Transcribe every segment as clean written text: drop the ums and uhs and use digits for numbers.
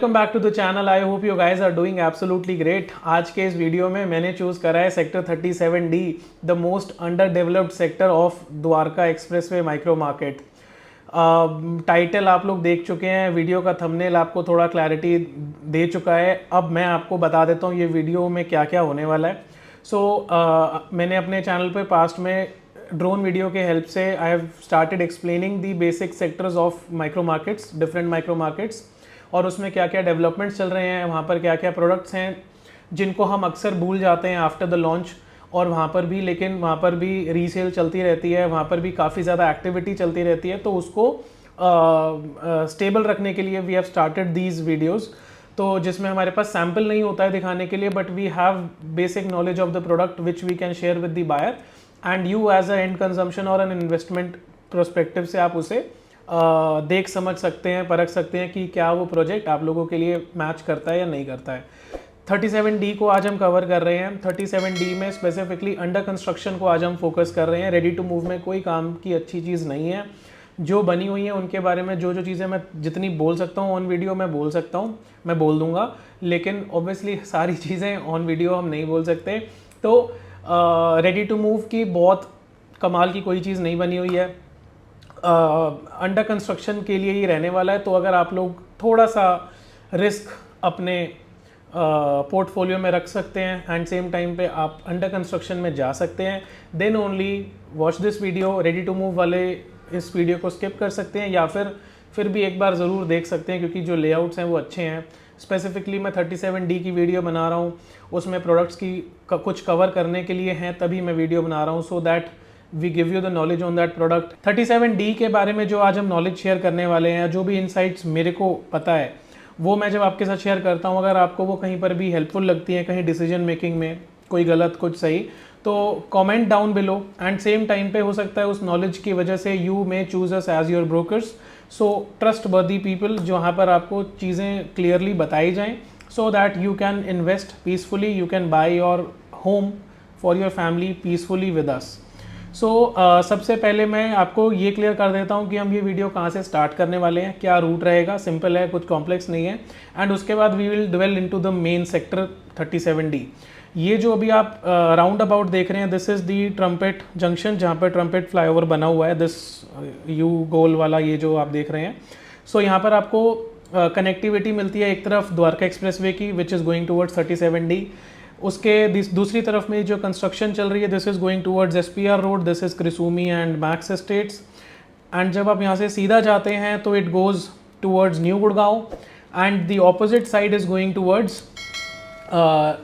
Welcome back to the channel. I hope you guys are doing absolutely great. आज के इस video में मैंने चूज़ करा है sector 37D, the most under developed sector of Dwarka expressway micro market. Title आप लोग देख चुके हैं, वीडियो का थंबनेल आपको थोड़ा क्लैरिटी दे चुका है। अब मैं आपको बता देता हूँ ये वीडियो में क्या क्या होने वाला है। मैंने अपने चैनल पे पास्ट में ड्रोन वीडियो के हेल्प से I have started explaining the basic sectors of micro markets, different micro markets, और उसमें क्या क्या डेवलपमेंट्स चल रहे हैं, वहाँ पर क्या क्या प्रोडक्ट्स हैं जिनको हम अक्सर भूल जाते हैं आफ्टर द लॉन्च, और वहाँ पर भी लेकिन वहाँ पर भी रीसेल चलती रहती है, वहाँ पर भी काफ़ी ज़्यादा एक्टिविटी चलती रहती है। तो उसको स्टेबल रखने के लिए we have started these videos, तो जिसमें हमारे पास सैम्पल नहीं होता है दिखाने के लिए, but we have basic knowledge of the product which we can share with the buyer and you as a end consumption और एन इन्वेस्टमेंट प्रोस्पेक्टिव से आप उसे देख समझ सकते हैं, परख सकते हैं कि क्या वो प्रोजेक्ट आप लोगों के लिए मैच करता है या नहीं करता है। 37D को आज हम कवर कर रहे हैं। 37D में स्पेसिफिकली अंडर कंस्ट्रक्शन को आज हम फोकस कर रहे हैं। रेडी टू मूव में कोई काम की अच्छी चीज़ नहीं है। जो बनी हुई है उनके बारे में जो जो चीज़ें मैं जितनी बोल सकता हूँ ऑन वीडियो मैं बोल सकता हूँ, मैं बोल दूंगा, लेकिन ऑब्वियसली सारी चीज़ें ऑन वीडियो हम नहीं बोल सकते। तो रेडी टू मूव की बहुत कमाल की कोई चीज़ नहीं बनी हुई है, अंडर कंस्ट्रक्शन के लिए ही रहने वाला है। तो अगर आप लोग थोड़ा सा रिस्क अपने पोर्टफोलियो में रख सकते हैं एंड सेम टाइम पे आप अंडर कंस्ट्रक्शन में जा सकते हैं, then only watch this video. Ready to move वाले इस वीडियो को स्किप कर सकते हैं या फिर भी एक बार ज़रूर देख सकते हैं, क्योंकि जो लेआउट्स हैं वो अच्छे हैं। स्पेसिफिकली मैं 37D की वीडियो बना रहा हूँ, उसमें प्रोडक्ट्स की कुछ कवर करने के लिए हैं, तभी मैं वीडियो बना रहा हूँ, so that we give you the knowledge on that product. 37D के बारे में जो आज हम नॉलेज शेयर करने वाले हैं, जो भी इनसाइट्स मेरे को पता है वो मैं जब आपके साथ शेयर करता हूँ, अगर आपको वो कहीं पर भी हेल्पफुल लगती है, कहीं डिसीजन मेकिंग में कोई गलत कुछ सही, तो comment down below and same time पे हो सकता है उस नॉलेज की वजह से you may choose us as your brokers. So trustworthy people, जहाँ पर आपको चीज़ें क्लियरली बताई जाएँ, so that you can invest peacefully, you can buy your home for your family peacefully with us. सबसे पहले मैं आपको ये क्लियर कर देता हूँ कि हम ये वीडियो कहाँ से स्टार्ट करने वाले हैं, क्या रूट रहेगा। सिंपल है, कुछ कॉम्प्लेक्स नहीं है। एंड उसके बाद we will delve into the main sector 37D। ये जो अभी आप राउंड अबाउट देख रहे हैं, this is the trumpet junction, जहाँ पर ट्रम्पेट फ्लाईओवर बना हुआ है, दिस यू गोल वाला ये जो आप देख रहे हैं। यहाँ पर आपको कनेक्टिविटी मिलती है एक तरफ द्वारका एक्सप्रेसवे की which is going towards 37D, उसके दूसरी तरफ में जो कंस्ट्रक्शन चल रही है, this is going towards SPR road, this is Krisumi and Max Estates. And जब आप यहाँ से सीधा जाते हैं तो it goes towards new Gurgaon and the opposite side is going towards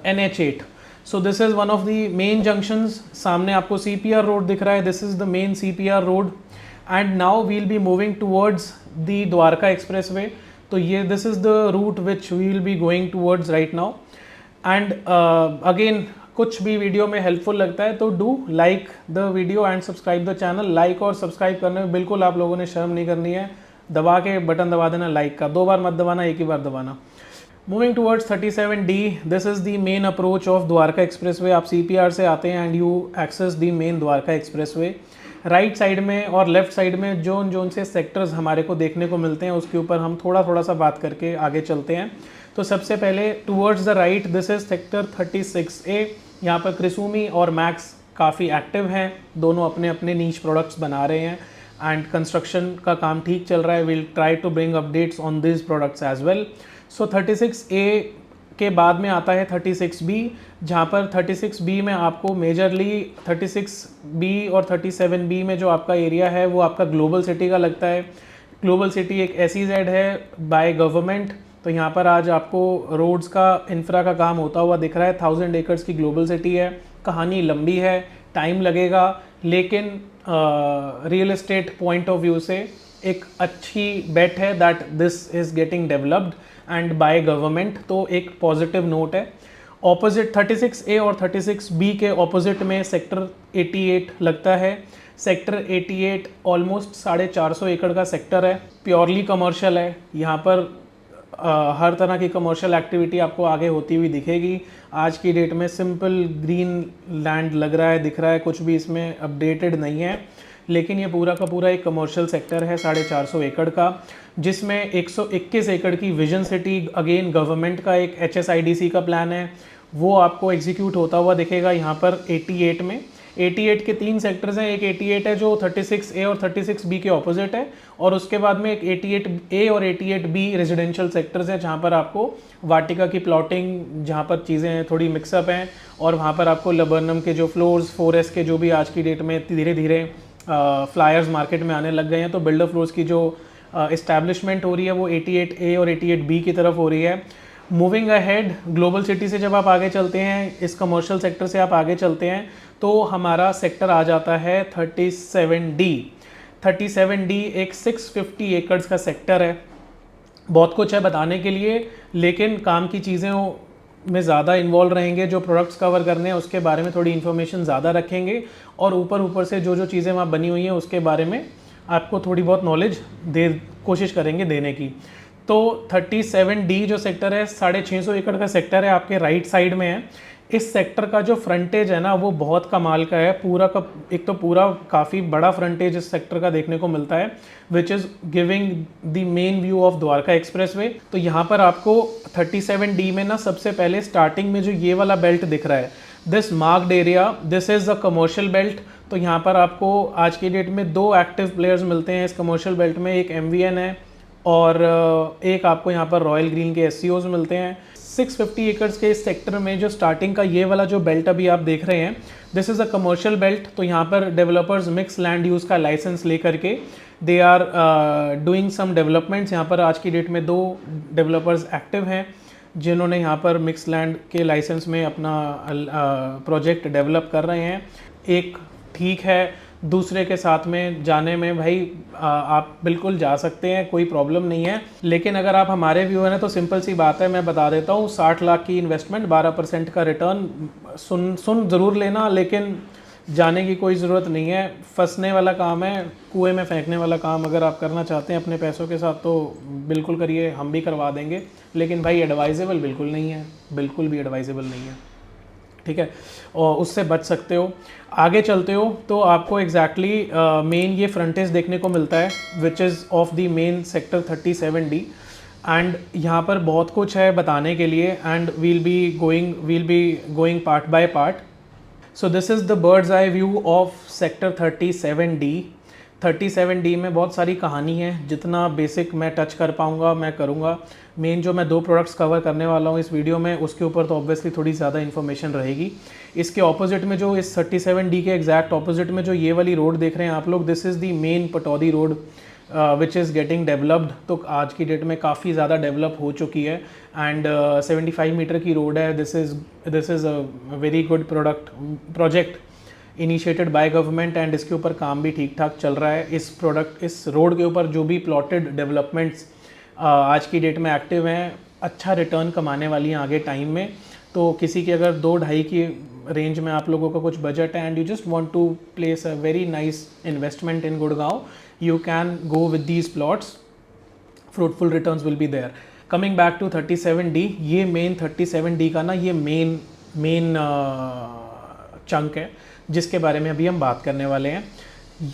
NH8। So this is one of the main junctions. सामने आपको CPR रोड दिख रहा है, this is the main CPR road. And now we will be moving towards the Dwarka expressway. तो ये this is the route which we will be going towards right now. And again कुछ भी video में helpful लगता है तो do like the video and subscribe the channel. Like और subscribe करने में बिल्कुल आप लोगों ने शर्म नहीं करनी है, दबा के बटन दबा देना लाइक का, 2 बार मत दबाना, एक ही बार दबाना। Moving towards 37D, this is the main approach of Dwarka expressway. आप CPR से आते हैं and you access the main Dwarka expressway. Right side में और लेफ्ट साइड में जोन से सेक्टर्स हमारे को देखने को मिलते हैं, उसके ऊपर हम थोड़ा सा बात करके आगे चलते हैं। तो सबसे पहले towards the right, this is sector 36A। यहाँ पर क्रिसूमी और मैक्स काफ़ी एक्टिव हैं, दोनों अपने अपने नीच प्रोडक्ट्स बना रहे हैं एंड कंस्ट्रक्शन का काम ठीक चल रहा है। Will try to bring updates on this products as well. 36A के बाद में आता है 36B, जहाँ पर 36B में आपको मेजरली 36B और 37B में जो आपका एरिया है वो आपका ग्लोबल सिटी का लगता है। ग्लोबल सिटी एक SEZ है बाय गवर्नमेंट, तो यहाँ पर आज आपको रोड्स का इंफ्रा का काम होता हुआ दिख रहा है। 1000 एकर्स की ग्लोबल सिटी है। कहानी लंबी है, टाइम लगेगा, लेकिन real estate point of view से एक अच्छी बेट है that this is getting developed and by government, तो एक पॉजिटिव नोट है। ऑपोजिट 36A और 36B के ऑपोजिट में सेक्टर 88 लगता है। सेक्टर 88 ऑलमोस्ट 450 एकड़ का सेक्टर है, प्योरली कमर्शियल है। यहाँ पर हर तरह की कमर्शियल एक्टिविटी आपको आगे होती हुई दिखेगी। आज की डेट में सिंपल ग्रीन लैंड लग रहा है, दिख रहा है, कुछ भी इसमें अपडेटेड नहीं है। लेकिन ये पूरा का पूरा एक कमर्शियल सेक्टर है 450 एकड़ का, जिसमें 121 एकड़ की विजन सिटी अगेन गवर्नमेंट का एक HSIDC का प्लान है, वो आपको एग्जीक्यूट होता हुआ दिखेगा यहाँ पर 88 में। 88 के 3 सेक्टर्स हैं, एक 88 है जो 36A और 36B के ऑपोजिट है, और उसके बाद में एक 88A और 88B रेजिडेंशियल सेक्टर्स हैं जहाँ पर आपको वाटिका की प्लॉटिंग, जहाँ पर चीज़ें थोड़ी मिक्सअप हैं, और वहाँ पर आपको लबर्नम के जो फ्लोर्स 4S के जो भी आज की डेट में धीरे धीरे फ्लायर्स मार्केट में आने लग गए हैं, तो बिल्डर फ्लोर्स की जो इस्टेब्लिशमेंट हो रही है वो 88A और 88B की तरफ हो रही है। मूविंग अहेड, ग्लोबल सिटी से जब आप आगे चलते हैं, इस कमर्शियल सेक्टर से आप आगे चलते हैं, तो हमारा सेक्टर आ जाता है 37D। 37D एक 650 एकड़्स का सेक्टर है। बहुत कुछ है बताने के लिए, लेकिन काम की चीज़ें में ज़्यादा इन्वॉल्व रहेंगे, जो प्रोडक्ट्स कवर करने हैं उसके बारे में थोड़ी इन्फॉर्मेशन ज़्यादा रखेंगे, और ऊपर से जो चीज़ें वहाँ बनी हुई हैं उसके बारे में आपको थोड़ी बहुत नॉलेज कोशिश करेंगे देने की। तो 37D जो सेक्टर है 650 एकड़ का सेक्टर है, आपके राइट साइड में है। इस सेक्टर का जो फ्रंटेज है ना वो बहुत कमाल का है, पूरा का एक तो पूरा काफ़ी बड़ा फ्रंटेज इस सेक्टर का देखने को मिलता है, which is giving the main view of Dwarka expressway. तो यहाँ पर आपको 37D में ना सबसे पहले स्टार्टिंग में जो ये वाला बेल्ट दिख रहा है, this marked area, this is a commercial belt. तो यहाँ पर आपको आज की डेट में 2 एक्टिव प्लेयर्स मिलते हैं इस कमर्शियल बेल्ट में, एक MVN है और एक आपको यहाँ पर रॉयल ग्रीन के SCOs मिलते हैं। 650 एकर्स के इस सेक्टर में जो स्टार्टिंग का ये वाला जो बेल्ट अभी आप देख रहे हैं, this is a commercial belt. तो यहाँ पर डेवलपर्स मिक्स लैंड यूज़ का लाइसेंस लेकर के they are doing some developments. यहाँ पर आज की डेट में 2 डेवलपर्स एक्टिव हैं जिन्होंने यहाँ पर मिक्स लैंड के लाइसेंस में अपना प्रोजेक्ट डेवलप कर रहे हैं। एक ठीक है, दूसरे के साथ में जाने में भाई आप बिल्कुल जा सकते हैं, कोई प्रॉब्लम नहीं है। लेकिन अगर आप हमारे व्यूअर हैं तो सिंपल सी बात है, मैं बता देता हूँ, 60 लाख की इन्वेस्टमेंट, 12% का रिटर्न, सुन ज़रूर लेना, लेकिन जाने की कोई ज़रूरत नहीं है। फंसने वाला काम है, कुएं में फेंकने वाला काम अगर आप करना चाहते हैं अपने पैसों के साथ तो बिल्कुल करिए, हम भी करवा देंगे, लेकिन भाई एडवाइजेबल बिल्कुल नहीं है, बिल्कुल भी एडवाइजेबल नहीं है, ठीक है, और उससे बच सकते हो। आगे चलते हो तो आपको एग्जैक्टली मेन ये फ्रंटेज देखने को मिलता है, which is of the main sector 37D, and यहाँ पर बहुत कुछ है बताने के लिए, and we'll be going part by part. So this is the bird's eye view of sector 37D। 37D में बहुत सारी कहानी है, जितना बेसिक मैं टच कर पाऊँगा मैं करूँगा। मेन जो मैं 2 प्रोडक्ट्स कवर करने वाला हूँ इस वीडियो में, उसके ऊपर तो ऑब्वियसली थोड़ी ज़्यादा इन्फॉर्मेशन रहेगी। इसके ऑपोजिट में जो इस 37D के एग्जैक्ट ऑपोजिट में जो ये वाली रोड देख रहे हैं आप लोग, this is the main Pataudi road which is getting developed. तो आज की डेट में काफ़ी ज़्यादा डेवलप हो चुकी है, एंड 75 मीटर की रोड है। This is a very good project initiated by government, and इसके ऊपर काम भी ठीक ठाक चल रहा है। इस रोड के ऊपर जो भी प्लॉटेड डेवलपमेंट्स आज की डेट में एक्टिव हैं, अच्छा रिटर्न कमाने वाली हैं आगे टाइम में। तो किसी की अगर 2-2.5 की रेंज में आप लोगों का कुछ बजट है and you just want to place a very nice investment in Gurgaon, you can go with these plots, fruitful returns will be there. Coming back to 37D, ये मेन 37D का ना ये मेन चंक है जिसके बारे में अभी हम बात करने वाले हैं।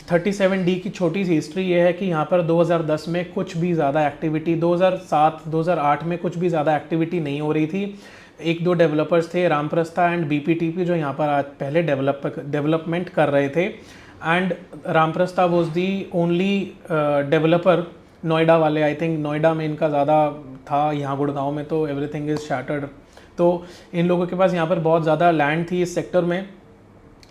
37D की छोटी सी हिस्ट्री ये है कि यहाँ पर 2010 में कुछ भी ज़्यादा एक्टिविटी, 2007-2008 में कुछ भी ज़्यादा एक्टिविटी नहीं हो रही थी। 1-2 डेवलपर्स थे, रामप्रस्था एंड BPTP, जो यहाँ पर आज पहले डेवलपमेंट कर रहे थे, and Ramprastha was the only developer. Noida वाले, आई थिंक नोएडा में इनका ज़्यादा था, यहाँ गुड़गांव में तो एवरीथिंग इज़ शैटर्ड। तो इन लोगों के पास यहाँ पर बहुत ज़्यादा लैंड थी इस सेक्टर में।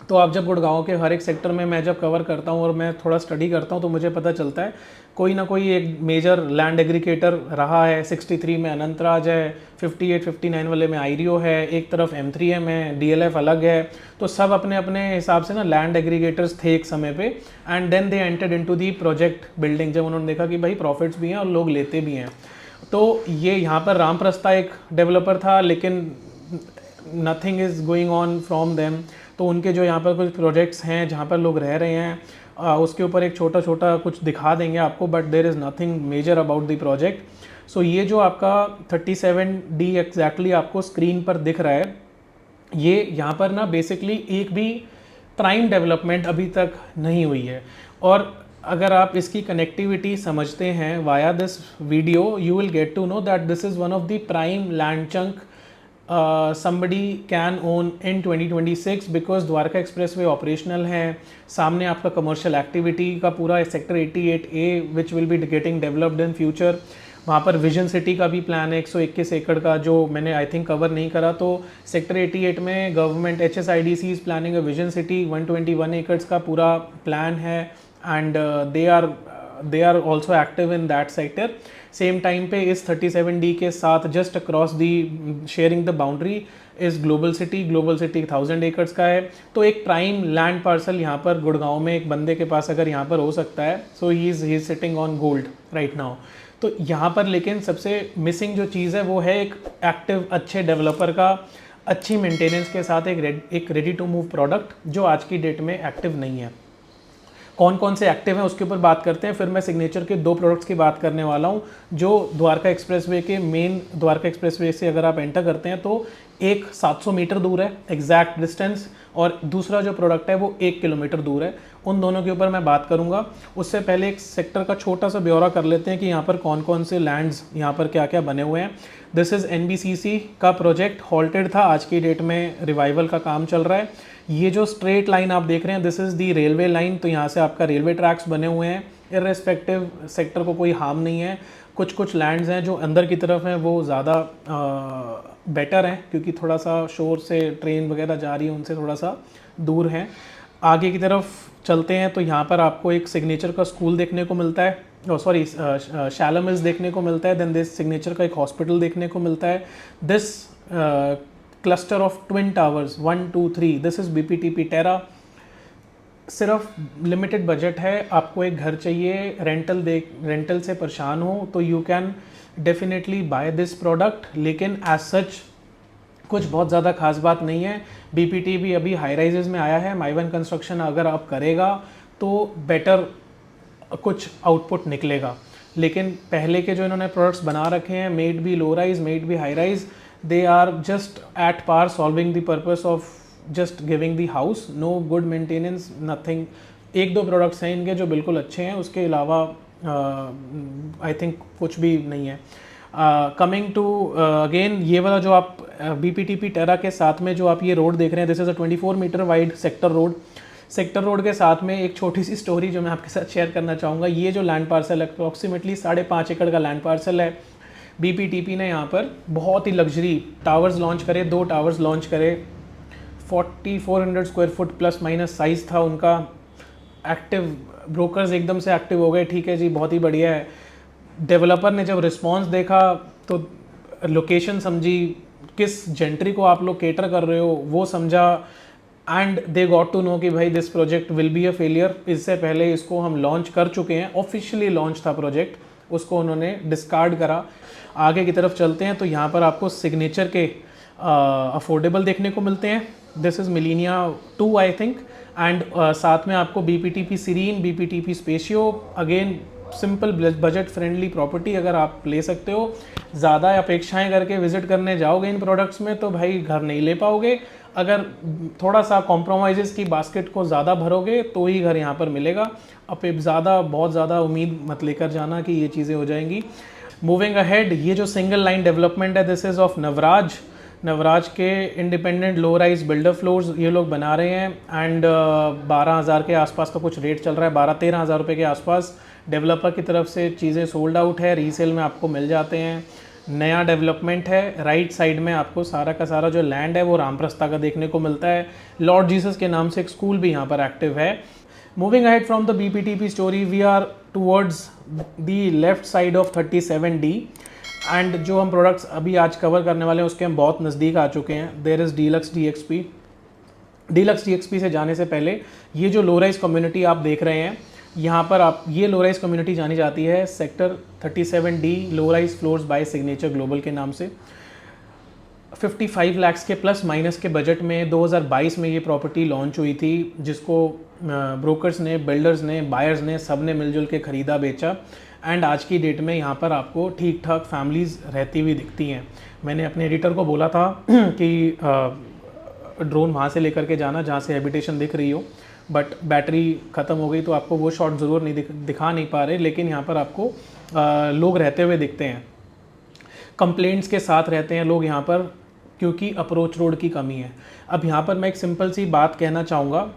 तो आप जब गुड़गांव के हर एक सेक्टर में मैं जब कवर करता हूँ और मैं थोड़ा स्टडी करता हूँ तो मुझे पता चलता है कोई ना कोई एक मेजर लैंड एग्रीगेटर रहा है। 63 में अनंतराज है, 58-59 वाले में आईरियो है, एक तरफ M3M है, DLF अलग है। तो सब अपने अपने हिसाब से ना लैंड एग्रीगेटर्स थे एक समय पे, and then they entered into the project building, जब उन्होंने देखा कि भाई प्रॉफिट्स भी हैं और लोग लेते भी हैं। तो ये यहाँ पर रामप्रस्था एक डेवलपर था, लेकिन nothing is going on from them. तो उनके जो यहाँ पर कुछ प्रोजेक्ट्स हैं जहाँ पर लोग रह रहे हैं, उसके ऊपर एक छोटा छोटा कुछ दिखा देंगे आपको, but there is nothing major about the project. So ये जो आपका 37D एग्जैक्टली आपको स्क्रीन पर दिख रहा है, ये यहाँ पर ना बेसिकली एक भी प्राइम डेवलपमेंट अभी तक नहीं हुई है। और अगर आप इसकी कनेक्टिविटी समझते हैं via this video, you will get to know that this is one of the prime land chunk somebody can own in 2026 because Dwarka expressway operational है। सामने आपका कमर्शियल एक्टिविटी का पूरा sector 88A which will be getting developed in future. वहाँ पर vision city का भी plan है 121 एकड़ का, जो मैंने आई थिंक कवर नहीं करा। तो सेक्टर 88 में government HSIDC is planning a vision city, 121 एकड़्स का पूरा प्लान है and they are also active in that sector. Same time पे इस 37D के साथ just across the sharing the boundary इस ग्लोबल सिटी 1000 एकर्स का है। तो एक प्राइम लैंड पार्सल यहाँ पर गुड़गांव में एक बंदे के पास अगर यहाँ पर हो सकता है, so he is sitting on gold right now. तो यहाँ पर लेकिन सबसे मिसिंग जो चीज़ है वो है एक एक्टिव अच्छे डेवलपर का अच्छी मेंटेनेंस के साथ एक रेडी टू मूव प्रोडक्ट जो आज की डेट में एक्टिव नहीं है। कौन कौन से एक्टिव हैं उसके ऊपर बात करते हैं, फिर मैं सिग्नेचर के 2 प्रोडक्ट्स की बात करने वाला हूं जो द्वारका एक्सप्रेसवे के मेन द्वारका एक्सप्रेसवे से अगर आप एंटर करते हैं तो एक 700 मीटर दूर है एग्जैक्ट डिस्टेंस, और दूसरा जो प्रोडक्ट है वो 1 किलोमीटर दूर है। उन दोनों के ऊपर मैं बात करूंगा। उससे पहले एक सेक्टर का छोटा सा ब्यौरा कर लेते हैं कि यहाँ पर कौन कौन से लैंड्स यहाँ पर क्या क्या बने हुए हैं। दिस इज़ NBCC का प्रोजेक्ट हॉल्टेड था, आज की डेट में रिवाइवल का काम चल रहा है। ये जो स्ट्रेट लाइन आप देख रहे हैं this is the railway line, तो यहाँ से आपका रेलवे ट्रैक्स बने हुए हैं। इर्रेस्पेक्टिव सेक्टर को कोई हार्म नहीं है। कुछ लैंड्स हैं जो अंदर की तरफ हैं वो ज़्यादा बेटर हैं क्योंकि थोड़ा सा शोर से ट्रेन वगैरह जा रही है उनसे थोड़ा सा दूर हैं। आगे की तरफ चलते हैं तो यहाँ पर आपको एक सिग्नेचर का स्कूल देखने को मिलता है, सॉरी शैलम मिल्स देखने को मिलता है। देन दिस सिग्नेचर का एक हॉस्पिटल देखने को मिलता है। This cluster of twin towers 1 2 3 this is BPTP टेरा। सिर्फ लिमिटेड बजट है, आपको एक घर चाहिए, रेंटल से परेशान हो तो you can definitely buy this product. लेकिन एज सच कुछ बहुत ज़्यादा खास बात नहीं है। BPTP अभी हाई राइजेस में आया है। माइवन कंस्ट्रक्शन अगर आप करेगा तो बेटर कुछ आउटपुट निकलेगा। लेकिन पहले के जो इन्होंने प्रोडक्ट्स बना रखे हैं, maybe low rise maybe high rise, they are just at par solving the purpose of just giving the house, no good maintenance, nothing। 1-2 products हैं इनके जो बिल्कुल अच्छे हैं, उसके अलावा आई थिंक कुछ भी नहीं है। कमिंग टू अगेन ये वाला जो आप BPTP टेरा के साथ में जो आप ये रोड देख रहे हैं, this is a 24 meter wide sector road. Sector road के साथ में एक छोटी सी स्टोरी जो मैं आपके साथ शेयर करना चाहूँगा। ये जो लैंड पार्सल है अप्रॉक्सीमेटली 5.5 एकड़ का लैंड पार्सल है। BPTP ने यहाँ पर बहुत ही लग्जरी टावर्स लॉन्च करे, 2 टावर्स लॉन्च करे। 4400 square foot plus minus size था उनका। एक्टिव ब्रोकर्स एकदम से एक्टिव हो गए, ठीक है जी बहुत ही बढ़िया है। डेवलपर ने जब रिस्पॉन्स देखा तो लोकेशन समझी, किस जेंट्री को आप लोग केटर कर रहे हो वो समझा, and they got to know कि भाई this project will be a failure. इससे पहले इसको हम लॉन्च कर चुके हैं, ऑफिशियली लॉन्च था प्रोजेक्ट, उसको उन्होंने डिस्कार्ड करा। आगे की तरफ चलते हैं तो यहाँ पर आपको सिग्नेचर के अफोर्डेबल देखने को मिलते हैं। This is Millennia 2 I think, and साथ में आपको BPTP Serene, BPTP Spacio, again simple budget friendly property अगर आप ले सकते हो। ज़्यादा अपेक्षाएं करके विजिट करने जाओगे इन प्रोडक्ट्स में तो भाई घर नहीं ले पाओगे। अगर थोड़ा सा कॉम्प्रोमाइज़ की बास्केट को ज़्यादा भरोगे तो ही घर यहाँ पर मिलेगा। अब बहुत ज़्यादा उम्मीद मत लेकर जाना कि ये चीज़ें हो जाएंगी। मूविंग अहेड, ये जो सिंगल लाइन डेवलपमेंट है दिस इज़ ऑफ नवराज के independent low rise builder floors ये लोग बना रहे हैं। एंड 12,000 के आसपास का कुछ रेट चल रहा है, 12-13 हज़ार रुपये के आसपास। डेवलपर की तरफ से चीज़ें सोल्ड आउट है, रीसेल में आपको मिल जाते हैं। नया डेवलपमेंट है। राइट साइड में आपको सारा का सारा जो लैंड है वो रामप्रस्ता का देखने को मिलता है। लॉर्ड जीसस के नाम से एक स्कूल भी यहाँ पर एक्टिव है। Moving ahead from the BPTP story, we are towards the left side of 37D, and जो हम प्रोडक्ट्स अभी आज कवर करने वाले हैं उसके हम बहुत नज़दीक आ चुके हैं। देयर इज़ डीलक्स DXP से जाने से पहले ये जो लो राइज कम्युनिटी आप देख रहे हैं यहाँ पर, आप ये लो राइज कम्युनिटी जानी जाती है sector 37D low rise floors by signature global के नाम से। 55 लाख के प्लस माइनस के बजट में 2022 में ये प्रॉपर्टी लॉन्च हुई थी, जिसको ब्रोकर्स ने, बिल्डर्स ने, बायर्स ने, सब ने मिलजुल के ख़रीदा बेचा। एंड आज की डेट में यहाँ पर आपको ठीक ठाक फैमिलीज़ रहती हुई दिखती हैं। मैंने अपने एडिटर को बोला था कि ड्रोन वहाँ से लेकर के जाना जहाँ से हैबिटेशन दिख रही हो, बट बैटरी ख़त्म हो गई तो आपको वो शॉट ज़रूर नहीं दिखा नहीं पा रहे, लेकिन यहाँ पर आपको लोग रहते हुए दिखते हैं, कंप्लेंट्स के साथ रहते हैं लोग यहाँ पर, क्योंकि अप्रोच रोड की कमी है। अब यहाँ पर मैं एक सिंपल सी बात कहना चाहूँगा,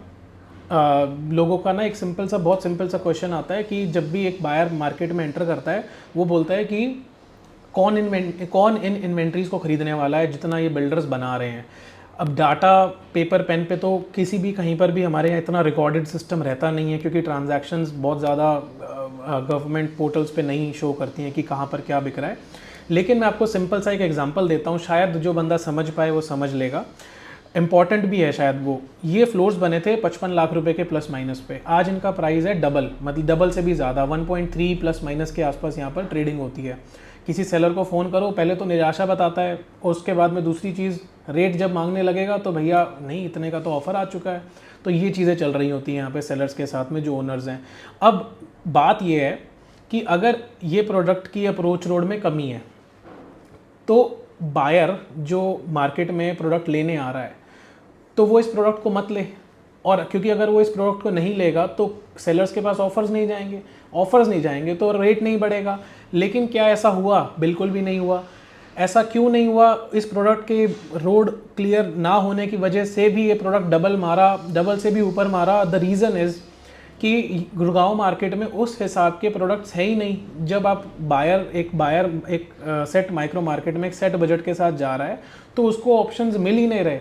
लोगों का ना एक बहुत सिंपल सा क्वेश्चन आता है कि जब भी एक बायर मार्केट में एंटर करता है वो बोलता है कि कौन इन इन्वेंट्रीज़ को ख़रीदने वाला है जितना ये बिल्डर्स बना रहे हैं। अब डाटा पेपर पेन पे तो किसी भी कहीं पर भी हमारे यहाँ इतना रिकॉर्डेड सिस्टम रहता नहीं है, क्योंकि ट्रांजैक्शंस बहुत ज़्यादा गवर्नमेंट पोर्टल्स पे नहीं शो करती हैं कि कहाँ पर क्या बिक रहा है। लेकिन मैं आपको सिंपल सा एक एग्जांपल देता हूँ, शायद जो बंदा समझ पाए वो समझ लेगा, इम्पॉर्टेंट भी है शायद वो। ये फ्लोर्स बने थे 55 लाख रुपए के प्लस माइनस पे, आज इनका प्राइस है डबल, मतलब डबल से भी ज़्यादा, 1.3 प्लस माइनस के आसपास यहाँ पर ट्रेडिंग होती है। किसी सेलर को फ़ोन करो, पहले तो निराशा बताता है, और उसके बाद में दूसरी चीज़, रेट जब मांगने लगेगा तो भैया नहीं, इतने का तो ऑफ़र आ चुका है। तो ये चीज़ें चल रही होती हैं यहाँ पे सेलर्स के साथ में जो ओनर्स हैं। अब बात ये है कि अगर ये प्रोडक्ट की अप्रोच रोड में कमी है तो बायर जो मार्केट में प्रोडक्ट लेने आ रहा है तो वो इस प्रोडक्ट को मत ले, और क्योंकि अगर वो इस प्रोडक्ट को नहीं लेगा तो सेलर्स के पास ऑफर्स नहीं जाएंगे तो रेट नहीं बढ़ेगा। लेकिन क्या ऐसा हुआ? बिल्कुल भी नहीं हुआ। ऐसा क्यों नहीं हुआ? इस प्रोडक्ट के रोड क्लियर ना होने की वजह से भी ये प्रोडक्ट डबल से भी ऊपर मारा। द रीज़न इज़ कि गुड़गांव मार्केट में उस हिसाब के प्रोडक्ट्स है ही नहीं। जब आप बायर एक सेट माइक्रो मार्केट में एक सेट बजट के साथ जा रहा है तो उसको ऑप्शंस मिल ही नहीं रहे,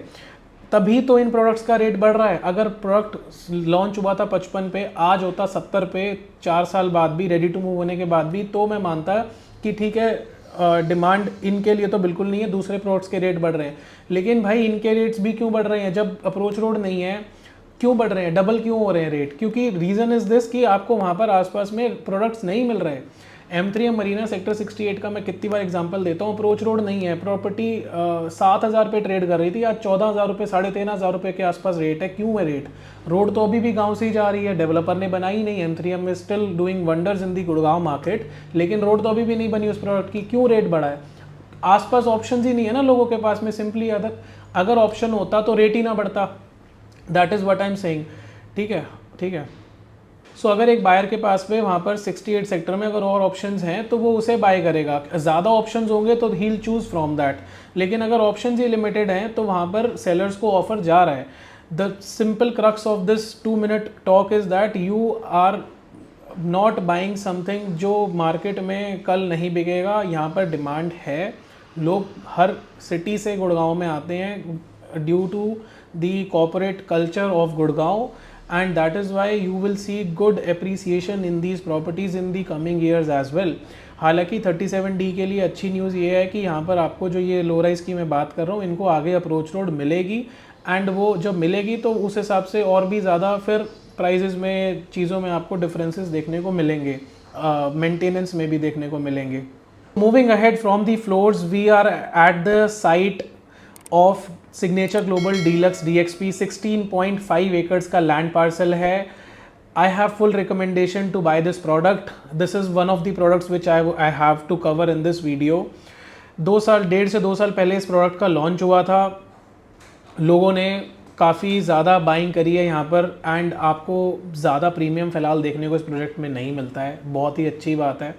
तभी तो इन प्रोडक्ट्स का रेट बढ़ रहा है। अगर प्रोडक्ट लॉन्च हुआ था 55 पे, आज होता 70 पे, 4 साल बाद भी, रेडी टू मूव होने के बाद भी, तो मैं मानता कि ठीक है, डिमांड इनके लिए तो बिल्कुल नहीं है, दूसरे प्रोडक्ट्स के रेट बढ़ रहे हैं। लेकिन भाई इनके रेट्स भी क्यों बढ़ रहे हैं? जब अप्रोच रोड नहीं है क्यों बढ़ रहे हैं, डबल क्यों हो रहे हैं रेट? क्योंकि रीज़न इज़ दिस कि आपको वहाँ पर आसपास में प्रोडक्ट्स नहीं मिल रहे। M3M मरीना सेक्टर 68 का मैं कितनी बार एग्जांपल देता हूँ, अप्रोच रोड नहीं है, प्रॉपर्टी 7,000 पे ट्रेड कर रही थी, आज 14,000 रुपये, 13,500 रुपये के आसपास रेट है। क्यों है रेट? रोड तो अभी भी गांव से ही जा रही है, डेवलपर ने बनाई नहीं। M3M is still doing wonders in the Gurgaon market, लेकिन रोड तो अभी भी नहीं बनी उस प्रोडक्ट की। क्यों रेट बढ़ा है? आसपास ऑप्शन ही नहीं है ना लोगों के पास में, सिंपली। अगर ऑप्शन होता तो रेट ही ना बढ़ता। That is what I am saying. ठीक है। सो अगर एक बायर के पास में वहाँ पर 68 सेक्टर में अगर और ऑप्शंस हैं तो वो उसे बाय करेगा। ज़्यादा ऑप्शंस होंगे तो he will choose from that. लेकिन अगर ऑप्शंस ही लिमिटेड हैं तो वहाँ पर सेलर्स को ऑफर जा रहा है। The simple crux of this 2 minute talk is that you are not buying something जो मार्केट में कल नहीं बिकेगा। यहाँ पर डिमांड है, लोग हर सिटी से गुड़गांव में आते हैं due to the corporate culture of Gurgaon, and that is why you will see good appreciation in these properties in the coming years as well। हालांकि 37D के लिए अच्छी न्यूज़ ये है कि यहाँ पर आपको जो ये लो राइज की मैं बात कर रहा हूँ, इनको आगे अप्रोच रोड मिलेगी, एंड वो जब मिलेगी तो उस हिसाब से और भी ज़्यादा फिर प्राइजेज़ में, चीज़ों में आपको डिफरेंसेस देखने को मिलेंगे, मेंटेनेंस में भी देखने को मिलेंगे। Moving ahead from the floors, we are at the site of signature global deluxe DXP। 16.5 acres का लैंड पार्सल है। I have full recommendation to buy this product. This is one of the products which I have to cover in this video. 1.5 से 2 साल पहले इस product का launch हुआ था, लोगों ने काफ़ी ज़्यादा बाइंग करी है यहाँ पर, एंड आपको ज़्यादा प्रीमियम फ़िलहाल देखने को इस प्रोजेक्ट में नहीं मिलता है, बहुत ही अच्छी बात है।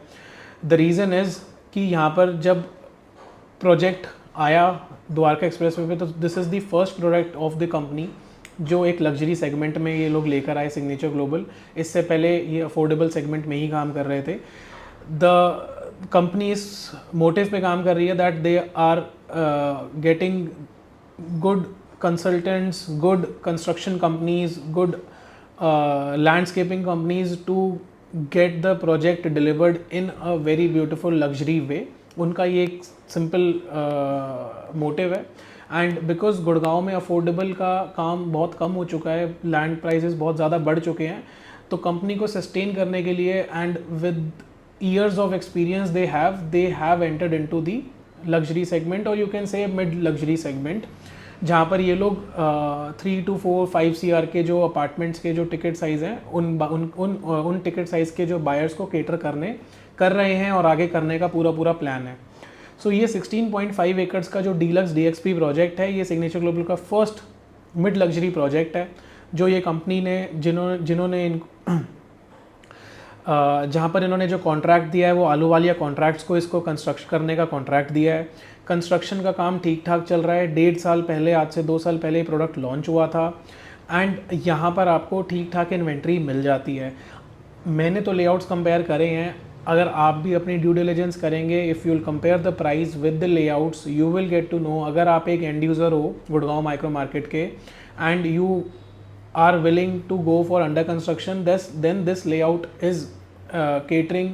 द रीज़न इज़ कि यहाँ पर जब प्रोजेक्ट आया द्वारका एक्सप्रेसवे पे, तो this is the first product of the company जो एक लग्जरी सेगमेंट में ये लोग लेकर आए, सिग्नेचर ग्लोबल। इससे पहले ये अफोर्डेबल सेगमेंट में ही काम कर रहे थे। द कंपनी इस मोटिव पे काम कर रही है that they are getting good consultants, good construction companies, good landscaping companies to get the project delivered in a very beautiful luxury way. उनका ये एक सिंपल मोटिव है। एंड बिकॉज गुड़गांव में अफोर्डेबल का काम बहुत कम हो चुका है, लैंड प्राइसेस बहुत ज़्यादा बढ़ चुके हैं, तो कंपनी को सस्टेन करने के लिए and with years of experience they have entered into the luxury segment, और you can say mid luxury segment, जहाँ पर ये लोग 3 to 4, 5 CR के जो अपार्टमेंट्स के जो टिकट साइज़ हैं उन टिकट साइज़ के जो बायर्स को केटर कर रहे हैं और आगे करने का पूरा प्लान है। सो ये 16.5 एकर्स का जो डीलक्स DXP प्रोजेक्ट है, ये सिग्नेचर ग्लोबल का फर्स्ट मिड लग्जरी प्रोजेक्ट है जो ये कंपनी ने जिन्होंने जहाँ पर इन्होंने जो कॉन्ट्रैक्ट दिया है वो आलूवालिया कॉन्ट्रैक्ट्स को इसको कंस्ट्रक्शन करने का कॉन्ट्रैक्ट दिया है। कंस्ट्रक्शन का काम ठीक ठाक चल रहा है। 1.5 साल पहले, आज से 2 साल पहले प्रोडक्ट लॉन्च हुआ था एंड यहाँ पर आपको ठीक ठाक इन्वेंट्री मिल जाती है। मैंने तो लेआउट्स कंपेयर करे हैं, अगर आप भी अपनी ड्यू डिलिजेंस करेंगे, if you will compare the price with the layouts you will get to know. अगर आप एक एंड यूज़र हो गुड़गांव माइक्रो मार्केट के and you are willing to go for under construction, then this layout is catering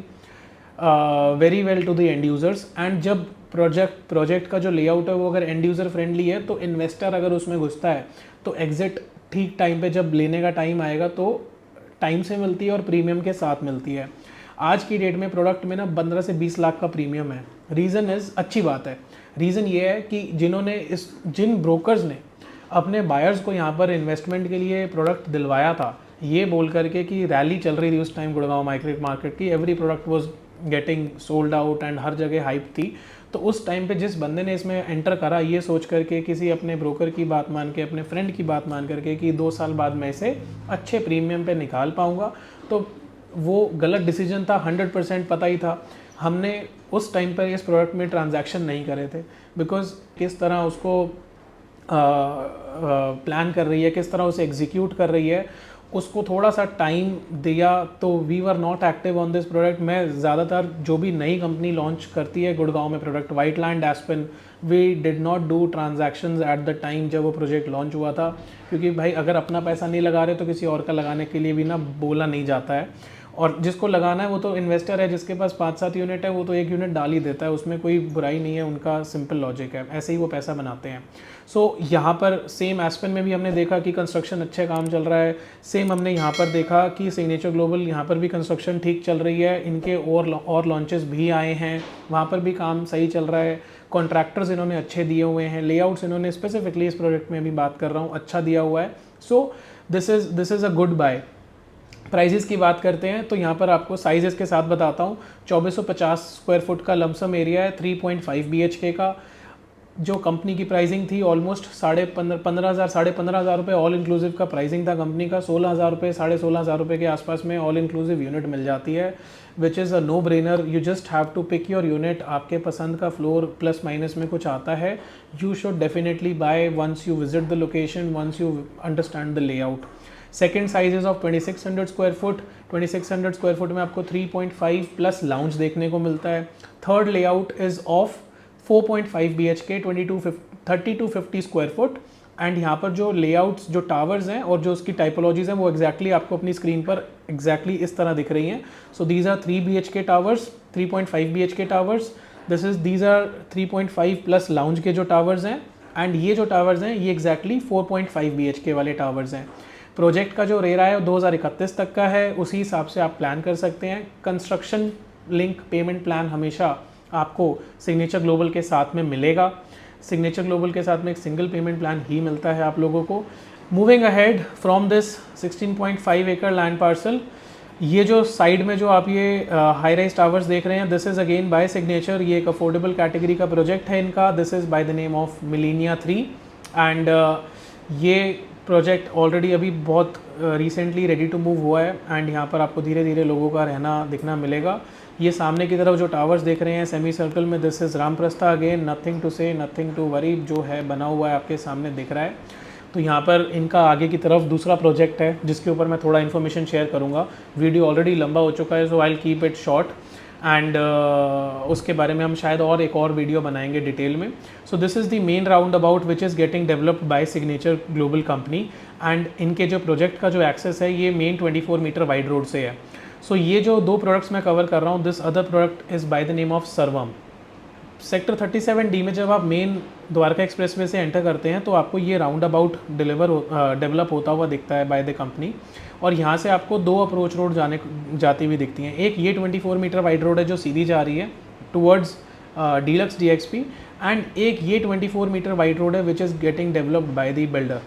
very well to the end users। and जब project का जो layout है वो अगर एंड यूज़र फ्रेंडली है तो इन्वेस्टर अगर उसमें घुसता है तो एग्जिट ठीक टाइम पे जब लेने का टाइम आएगा तो टाइम से मिलती है और प्रीमियम के साथ मिलती है। आज की डेट में प्रोडक्ट में ना 15 से 20 लाख का प्रीमियम है। रीज़न इज़, अच्छी बात है, रीज़न ये है कि जिन ब्रोकर्स ने अपने बायर्स को यहाँ पर इन्वेस्टमेंट के लिए प्रोडक्ट दिलवाया था, ये बोल करके कि रैली चल रही थी उस टाइम गुड़गांव माइक्रो मार्केट की, every product was getting sold out and हर जगह हाइप थी। तो उस टाइम पे जिस बंदे ने इसमें एंटर करा ये सोच करके, किसी अपने ब्रोकर की बात मान के, अपने फ्रेंड की बात मान करके कि 2 साल बाद मैं इसे अच्छे प्रीमियम पे निकाल पाऊँगा, तो वो गलत डिसीजन था। 100% पता ही था। हमने उस टाइम पर इस प्रोडक्ट में ट्रांजैक्शन नहीं करे थे, बिकॉज किस तरह उसको प्लान कर रही है, किस तरह उसे एग्जीक्यूट कर रही है, उसको थोड़ा सा टाइम दिया, तो we were not active on this product. मैं ज़्यादातर जो भी नई कंपनी लॉन्च करती है गुड़गांव में product, Whiteland, Aspen, we did not do transactions at the time जब वो प्रोजेक्ट लॉन्च हुआ था, क्योंकि भाई अगर अपना पैसा नहीं लगा रहे तो किसी और का लगाने के लिए भी ना बोला नहीं जाता है। और जिसको लगाना है वो तो इन्वेस्टर है, जिसके पास 5-7 यूनिट है वो तो 1 यूनिट डाल ही देता है, उसमें कोई बुराई नहीं है, उनका सिंपल लॉजिक है, ऐसे ही वो पैसा बनाते हैं। सो यहाँ पर सेम एस्पेन में भी हमने देखा कि कंस्ट्रक्शन अच्छे काम चल रहा है। सेम हमने यहाँ पर देखा कि सिग्नेचर ग्लोबल, यहाँ पर भी कंस्ट्रक्शन ठीक चल रही है, इनके और लॉन्चेस भी आए हैं, वहाँ पर भी काम सही चल रहा है। कॉन्ट्रैक्टर्स इन्होंने अच्छे दिए हुए हैं, लेआउट्स इन्होंने स्पेसिफिकली इस प्रोजेक्ट में भी बात कर रहा हूँ अच्छा दिया हुआ है। So this is a good buy. Prices की बात करते हैं तो यहाँ पर आपको साइजेस के साथ बताता हूँ। 2450 स्क्वायर फुट का लमसम एरिया है, 3.5 BHK का। जो कंपनी की प्राइसिंग थी ऑलमोस्ट 15,500 रुपये ऑल इंक्लूसिव का प्राइसिंग था कंपनी का। 16,000 रुपये, 16,500 रुपये के आसपास में ऑल इंक्लूसिव यूनिट मिल जाती है, which is a no brainer. You just have to pick your unit. आपके पसंद का फ्लोर प्लस माइनस में कुछ आता है, you should definitely buy once you visit the location, once you understand the layout. Second size is of 2600 square foot. 2600 square foot में आपको 3.5 plus lounge देखने को मिलता है। Third layout is of 4.5 BHK, 3250 square foot. And यहाँ पर जो layouts, जो टावर्स हैं और जो उसकी टाइपोलॉजीज हैं वो एग्जैक्टली आपको अपनी स्क्रीन पर एग्जैक्टली इस तरह दिख रही हैं। So these are 3 BHK towers, 3.5 BHK towers, these are 3.5 plus lounge के जो टावर्स हैं। एंड ये जो टावर्स हैं ये एग्जैक्टली 4.5 BHK वाले टावर्स हैं। प्रोजेक्ट का जो रेरा है वो 2031 तक का है, उसी हिसाब से आप प्लान कर सकते हैं। कंस्ट्रक्शन लिंक पेमेंट प्लान हमेशा आपको सिग्नेचर ग्लोबल के साथ में मिलेगा। सिग्नेचर ग्लोबल के साथ में एक सिंगल पेमेंट प्लान ही मिलता है आप लोगों को। मूविंग अहेड फ्रॉम दिस 16.5 एकड़ लैंड पार्सल, ये जो साइड में जो आप ये हाई राइज टावर्स देख रहे हैं, this is again by signature. ये एक अफोर्डेबल कैटेगरी का प्रोजेक्ट है इनका। This is by the name of Millennia 3 and ये प्रोजेक्ट ऑलरेडी अभी बहुत रिसेंटली रेडी टू मूव हुआ है एंड यहाँ पर आपको धीरे धीरे लोगों का रहना दिखना मिलेगा। ये सामने की तरफ जो टावर्स देख रहे हैं सेमी सर्कल में, this is Ramprastha again, nothing to say, nothing to worry, जो है बना हुआ है आपके सामने दिख रहा है। तो यहाँ पर इनका आगे की तरफ दूसरा प्रोजेक्ट है जिसके ऊपर मैं थोड़ा इन्फॉर्मेशन शेयर करूँगा। वीडियो ऑलरेडी लंबा हो चुका है, so I will keep it short and उसके बारे में हम शायद एक और वीडियो बनाएंगे डिटेल में। सो this is the main round about which is getting developed by signature global company and इनके जो प्रोजेक्ट का जो एक्सेस है ये मेन 24 मीटर वाइड रोड से है। सो ये जो 2 प्रोडक्ट्स मैं कवर कर रहा हूँ, this other product is by the name of सर्वम। सेक्टर 37D में जब आप मेन द्वारका एक्सप्रेसवे से एंटर करते हैं तो आपको ये राउंड अबाउट डेवलप होता हुआ दिखता है बाय द कंपनी। और यहाँ से आपको 2 अप्रोच रोड जाती हुई दिखती हैं। एक ये 24 मीटर वाइड रोड है जो सीधी जा रही है टुवर्ड्स डीलक्स DXP, एंड एक ये 24 मीटर वाइड रोड है which is getting developed by the builder.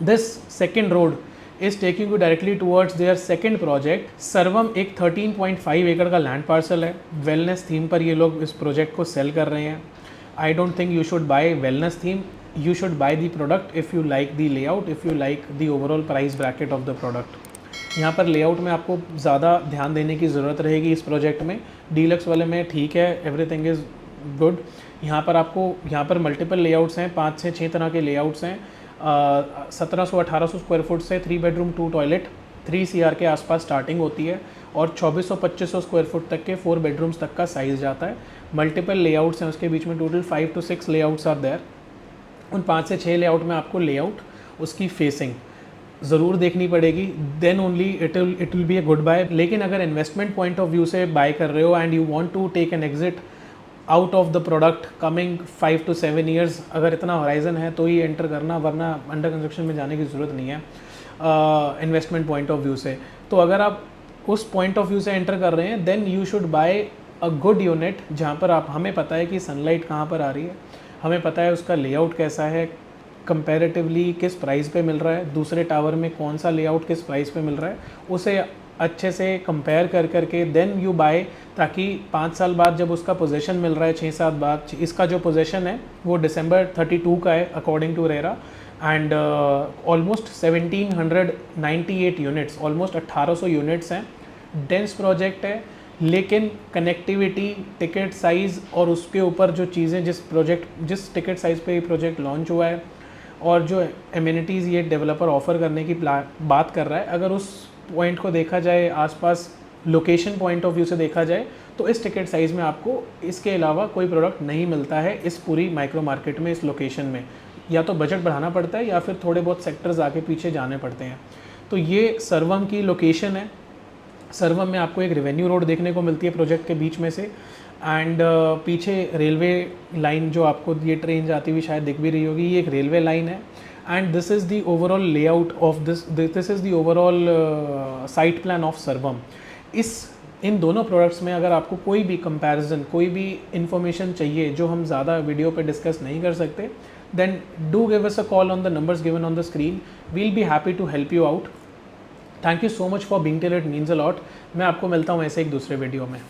This second road is taking you directly towards their second project सर्वम। एक 13.5 एकड़ का लैंड पार्सल है। वेलनेस थीम पर ये लोग इस प्रोजेक्ट को सेल कर रहे हैं। I don't think you should buy wellness theme. You should buy the product if you like the layout, if you like the overall price bracket of the product. यहाँ पर लेआउट में आपको ज़्यादा ध्यान देने की ज़रूरत रहेगी इस प्रोजेक्ट में. डीलक्स वाले में ठीक है, एवरीथिंग इज़ गुड. यहाँ पर मल्टीपल लेआउट्स हैं, 5 से 6 तरह के लेआउट्स हैं. 1700-1800 स्क्वायर फुट से 3 बेडरूम 2 टॉयलेट 3 CR के आसपास स्टार्टिंग होती है और 2400-2500 स्क्वायर फुट तक के 4 बेडरूम्स तक का साइज़ जाता है. मल्टीपल लेआउट्स हैं उसके बीच में, total 5 to 6 layouts are there. उन 5 से 6 लेआउट में आपको लेआउट, उसकी फेसिंग ज़रूर देखनी पड़ेगी, then only it will be a good buy. लेकिन अगर इन्वेस्टमेंट पॉइंट ऑफ व्यू से बाय कर रहे हो and you want to take an exit out of the product coming 5 to 7 years, अगर इतना होराइजन है तो ही एंटर करना, वरना अंडर कंस्ट्रक्शन में जाने की ज़रूरत नहीं है इन्वेस्टमेंट पॉइंट ऑफ व्यू से. तो अगर आप उस पॉइंट ऑफ व्यू से एंटर कर रहे हैं, then you should buy a good unit जहाँ पर हमें पता है कि सनलाइट कहाँ पर आ रही है, हमें पता है उसका लेआउट कैसा है, कंपैरेटिवली किस प्राइस पे मिल रहा है, दूसरे टावर में कौन सा लेआउट किस प्राइस पे मिल रहा है, उसे अच्छे से कंपेयर कर करके देन यू बाय, ताकि 5 साल बाद जब उसका पोजीशन मिल रहा है, 6-7 बाद, इसका जो पोजीशन है वो December 32 का है according to RERA, and almost 1798 units, almost 1800 units हैं. डेंस प्रोजेक्ट है, लेकिन कनेक्टिविटी, टिकट साइज़ और उसके ऊपर जो चीज़ें जिस टिकट साइज़ पे ये प्रोजेक्ट लॉन्च हुआ है और जो एमिनिटीज़ ये डेवलपर ऑफ़र करने की बात कर रहा है, अगर उस पॉइंट को देखा जाए, आसपास लोकेशन पॉइंट ऑफ व्यू से देखा जाए, तो इस टिकट साइज़ में आपको इसके अलावा कोई प्रोडक्ट नहीं मिलता है इस पूरी माइक्रो मार्केट में, इस लोकेशन में. या तो बजट बढ़ाना पड़ता है या फिर थोड़े बहुत सेक्टर्स आगे पीछे जाने पड़ते हैं. तो ये सर्वम की लोकेशन है. सर्वम में आपको एक रेवेन्यू रोड देखने को मिलती है प्रोजेक्ट के बीच में से, एंड पीछे रेलवे लाइन जो आपको ये ट्रेन जाती हुई शायद दिख भी रही होगी, ये एक रेलवे लाइन है. And this is the overall layout of this is the overall site plan of सर्वम. इन दोनों प्रोडक्ट्स में अगर आपको कोई भी कंपैरिजन, कोई भी इंफॉर्मेशन चाहिए जो हम ज़्यादा वीडियो पे डिस्कस नहीं कर सकते, then do give us a call on the numbers given on the screen. We'll be happy to help you out. Thank you so much for being till, it means a lot. मैं आपको मिलता हूँ ऐसे एक दूसरे video में.